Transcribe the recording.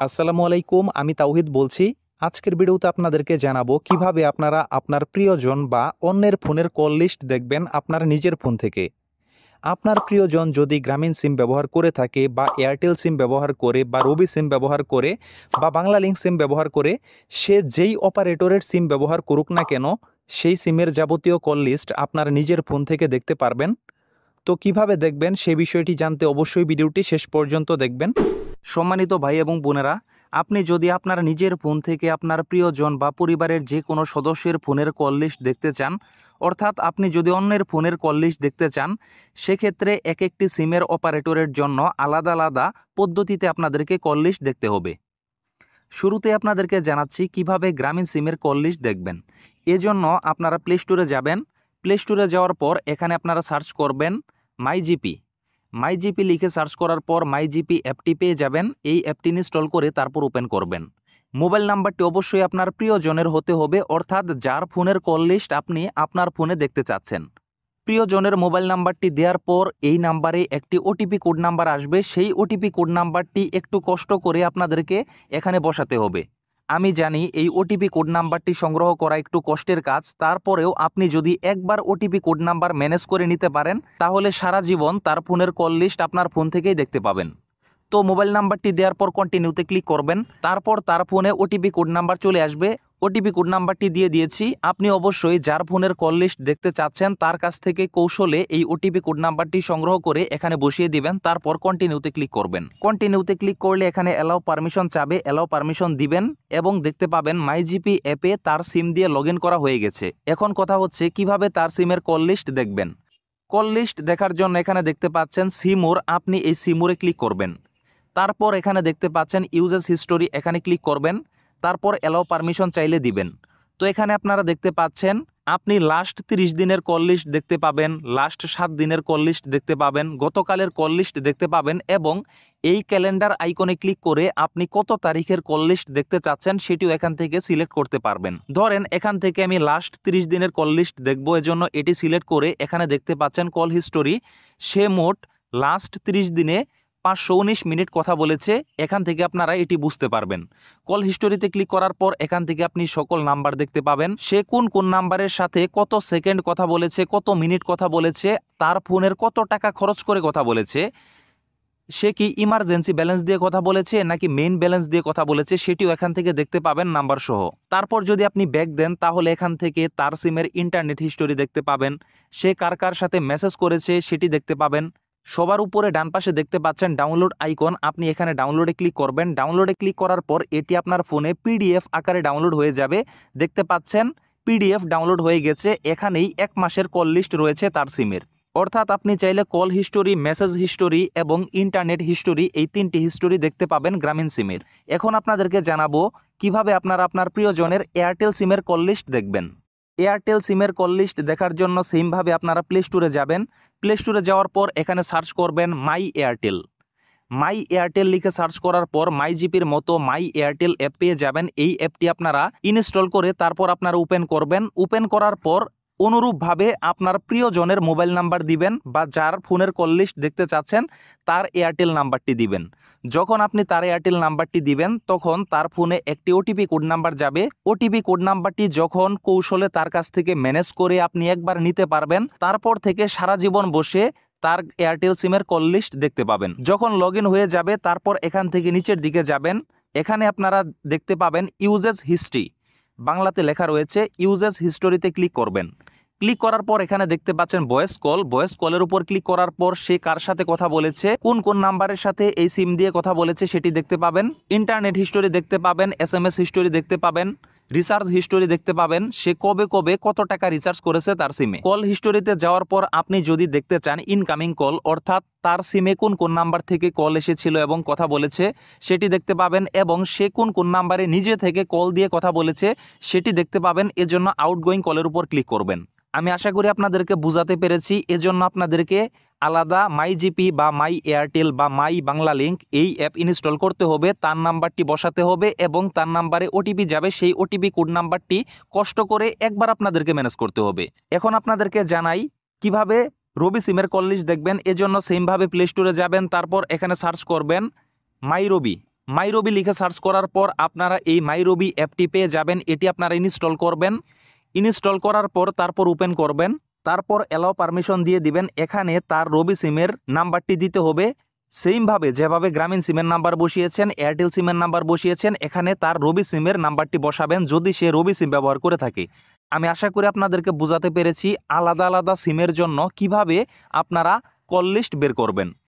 আসসালামু আলাইকুম, আমি তাওহিদ বলছি। আজকের ভিডিওতে আপনাদেরকে জানাবো কিভাবে আপনারা আপনার প্রিয়জন বা অন্যের ফোনের কল লিস্ট দেখবেন আপনার নিজের ফোন থেকে। আপনার প্রিয়জন যদি গ্রামীণ সিম ব্যবহার করে থাকে বা এয়ারটেল সিম ব্যবহার করে বা রবি সিম ব্যবহার করে বা বাংলা লিঙ্ক সিম ব্যবহার করে, সে যেই অপারেটরের সিম ব্যবহার করুক না কেন, সেই সিমের যাবতীয় কল লিস্ট আপনার নিজের ফোন থেকে দেখতে পারবেন। তো কিভাবে দেখবেন সে বিষয়টি জানতে অবশ্যই ভিডিওটি শেষ পর্যন্ত দেখবেন। সম্মানিত ভাই এবং বোনেরা, আপনি যদি আপনার নিজের ফোন থেকে আপনার প্রিয়জন বা পরিবারের যে কোনো সদস্যের ফোনের কল লিস্ট দেখতে চান, অর্থাৎ আপনি যদি অন্যের ফোনের কল লিস্ট দেখতে চান, সেক্ষেত্রে এক একটি সিমের অপারেটরের জন্য আলাদা আলাদা পদ্ধতিতে আপনাদেরকে কল লিস্ট দেখতে হবে। শুরুতে আপনাদেরকে জানাচ্ছি কিভাবে গ্রামীণ সিমের কল লিস্ট দেখবেন। এজন্য আপনারা প্লে স্টোরে যাবেন। প্লে স্টোরে যাওয়ার পর এখানে আপনারা সার্চ করবেন মাইজিপি। মাইজিপি লিখে সার্চ করার পর মাইজিপি অ্যাপটি পেয়ে যাবেন। এই অ্যাপটি ইনস্টল করে তারপর ওপেন করবেন। মোবাইল নাম্বারটি অবশ্যই আপনার প্রিয়জনের হতে হবে, অর্থাৎ যার ফোনের কল লিস্ট আপনি আপনার ফোনে দেখতে চাচ্ছেন। প্রিয়জনের মোবাইল নাম্বারটি দেওয়ার পর এই নাম্বারে একটি ওটিপি কোড নাম্বার আসবে। সেই ওটিপি কোড নাম্বারটি একটু কষ্ট করে আপনাদেরকে এখানে বসাতে হবে। আমি জানি এই ওটিপি কোড নাম্বারটি সংগ্রহ করা একটু কষ্টের কাজ, তারপরেও আপনি যদি একবার ওটিপি কোড নাম্বার ম্যানেজ করে নিতে পারেন, তাহলে সারা জীবন তার ফোনের কল লিস্ট আপনার ফোন থেকেই দেখতে পাবেন। তো মোবাইল নাম্বারটি দেওয়ার পর কন্টিনিউতে ক্লিক করবেন। তারপর তার ফোনে ওটিপি কোড নাম্বার চলে আসবে। ওটিপি কোড নাম্বারটি দিয়ে দিয়েছি। আপনি অবশ্যই যার ফোনের কল লিস্ট দেখতে চাচ্ছেন তার কাছ থেকে কৌশলে এই ওটিপি কোড নাম্বারটি সংগ্রহ করে এখানে বসিয়ে দিবেন। তারপর কন্টিনিউতে ক্লিক করবেন। কন্টিনিউতে ক্লিক করলে এখানে অ্যালাউ পারমিশন চাবে, অ্যালাউ পারমিশন দিবেন এবং দেখতে পাবেন মাইজিপি অ্যাপে তার সিম দিয়ে লগ করা হয়ে গেছে। এখন কথা হচ্ছে কিভাবে তার সিমের কল লিস্ট দেখবেন। কল লিস্ট দেখার জন্য এখানে দেখতে পাচ্ছেন সিমোর, আপনি এই সিমোরে ক্লিক করবেন। তারপর এখানে দেখতে পাচ্ছেন ইউজেস হিস্টোরি, এখানে ক্লিক করবেন। তারপর অ্যালাউ পারমিশন চাইলে দিবেন। তো এখানে আপনারা দেখতে পাচ্ছেন আপনি লাস্ট 30 দিনের কল লিস্ট দেখতে পাবেন, লাস্ট 7 দিনের কল লিস্ট দেখতে পাবেন, গতকালের কল লিস্ট দেখতে পাবেন এবং এই ক্যালেন্ডার আইকনে ক্লিক করে আপনি কত তারিখের কল লিস্ট দেখতে চাচ্ছেন সেটিও এখান থেকে সিলেক্ট করতে পারবেন। ধরেন এখান থেকে আমি লাস্ট 30 দিনের কল লিস্ট দেখবো, এজন্য এটি সিলেক্ট করে এখানে দেখতে পাচ্ছেন কল হিস্টোরি। সে মোট লাস্ট 30 দিনে 519 মিনিট কথা বলেছে। এখান থেকে আপনারা এটি বুঝতে পারবেন। কল হিস্টোরিতে ক্লিক করার পর এখান থেকে আপনি সকল নাম্বার দেখতে পাবেন, সে কোন কোন নাম্বারের সাথে কত সেকেন্ড কথা বলেছে, কত মিনিট কথা বলেছে, তার ফোনের কত টাকা খরচ করে কথা বলেছে, সে কি ইমার্জেন্সি ব্যালেন্স দিয়ে কথা বলেছে নাকি মেইন ব্যালেন্স দিয়ে কথা বলেছে, সেটিও এখান থেকে দেখতে পাবেন নাম্বার সহ। তারপর যদি আপনি ব্যাক দেন তাহলে এখান থেকে তার সিমের ইন্টারনেট হিস্টোরি দেখতে পাবেন, সে কার কার সাথে মেসেজ করেছে সেটি দেখতে পাবেন। সবার উপরে ডান পাশে দেখতে পাচ্ছেন ডাউনলোড আইকন, আপনি এখানে ডাউনলোডে ক্লিক করবেন। ডাউনলোডে ক্লিক করার পর এটি আপনার ফোনে পিডিএফ আকারে ডাউনলোড হয়ে যাবে। দেখতে পাচ্ছেন পিডিএফ ডাউনলোড হয়ে গেছে। এখানেই 1 মাসের কল লিস্ট রয়েছে তার সিমের। অর্থাৎ আপনি চাইলে কল হিস্টোরি, মেসেজ হিস্টোরি এবং ইন্টারনেট হিস্টোরি, এই 3টি হিস্টোরি দেখতে পাবেন গ্রামীণ সিমের। এখন আপনাদেরকে জানাবো কিভাবে আপনারা আপনার প্রিয়জনের এয়ারটেল সিমের কল লিস্ট দেখবেন। এয়ারটেল সিমের কল লিস্ট দেখার জন্য সেমভাবে আপনারা প্লে স্টোরে যাবেন। প্লে স্টোরে যাওয়ার পর এখানে সার্চ করবেন মাই এয়ারটেল। মাই এয়ারটেল লিখে সার্চ করার পর মাই জিপির মতো মাই এয়ারটেল অ্যাপ পেয়ে যাবেন। এই অ্যাপটি আপনারা ইনস্টল করে তারপর আপনারা ওপেন করবেন। ওপেন করার পর অনুরূপভাবে আপনার প্রিয়জনের মোবাইল নাম্বার দিবেন বা যার ফোনের কল লিস্ট দেখতে চাচ্ছেন তার এয়ারটেল নাম্বারটি দিবেন। যখন আপনি তার এয়ারটেল নাম্বারটি দিবেন তখন তার ফোনে একটি ওটিপি কোড নাম্বার যাবে। ওটিপি কোড নাম্বারটি যখন কৌশলে তার কাছ থেকে ম্যানেজ করে আপনি একবার নিতে পারবেন, তারপর থেকে সারা জীবন বসে তার এয়ারটেল সিমের কল লিস্ট দেখতে পাবেন। যখন লগ হয়ে যাবে তারপর এখান থেকে নিচের দিকে যাবেন। এখানে আপনারা দেখতে পাবেন ইউজেস হিস্ট্রি, বাংলাতে লেখা রয়েছে। ইউজেস হিস্টোরিতে ক্লিক করবেন। ক্লিক করার পর এখানে দেখতে পাচ্ছেন ভয়েস কল। ভয়েস কলের উপর ক্লিক করার পর সে কার সাথে কথা বলেছে, কোন কোন নাম্বারের সাথে এই সিম দিয়ে কথা বলেছে সেটি দেখতে পাবেন। ইন্টারনেট হিস্টোরি দেখতে পাবেন, এসএমএস হিস্টোরি দেখতে পাবেন, রিচার্জ হিস্টোরি দেখতে পাবেন, সে কবে কবে কত টাকা রিচার্জ করেছে তার সিমে। কল হিস্টোরিতে যাওয়ার পর আপনি যদি দেখতে চান ইনকামিং কল, অর্থাৎ তার সিমে কোন কোন নাম্বার থেকে কল এসেছিল এবং কথা বলেছে সেটি দেখতে পাবেন এবং সে কোন কোন নাম্বারে নিজে থেকে কল দিয়ে কথা বলেছে সেটি দেখতে পাবেন। এজন্য আউটগোয়িং কলের উপর ক্লিক করবেন। আমি আশা করি আপনাদেরকে বুঝাতে পেরেছি। এজন্য আপনাদেরকে আলাদা মাই জিপি বা মাই এয়ারটেল বা মাই বাংলা লিঙ্ক এই অ্যাপ ইনস্টল করতে হবে, তার নাম্বারটি বসাতে হবে এবং তার নাম্বারে ওটিপি যাবে। সেই ওটিপি কোড নাম্বারটি কষ্ট করে একবার আপনাদেরকে ম্যানেজ করতে হবে। এখন আপনাদেরকে জানাই কিভাবে রবি সিমের কল লিস্ট দেখবেন। এজন্য সেমভাবে প্লে স্টোরে যাবেন, তারপর এখানে সার্চ করবেন মাই রবি। মাই রবি লিখে সার্চ করার পর আপনারা এই মাই রবি অ্যাপটি পেয়ে যাবেন। এটি আপনারা ইনস্টল করবেন। ইনস্টল করার পর তারপর ওপেন করবেন, তারপর অ্যালাও পারমিশন দিয়ে দিবেন। এখানে তার রবি সিমের নাম্বারটি দিতে হবে। সেমভাবে যেভাবে গ্রামীণ সিমের নাম্বার বসিয়েছেন, এয়ারটেল সিমের নাম্বার বসিয়েছেন, এখানে তার রবি সিমের নাম্বারটি বসাবেন যদি সে রবি সিম ব্যবহার করে থাকে। আমি আশা করি আপনাদেরকে বোঝাতে পেরেছি আলাদা আলাদা সিমের জন্য কিভাবে আপনারা কল লিস্ট বের করবেন।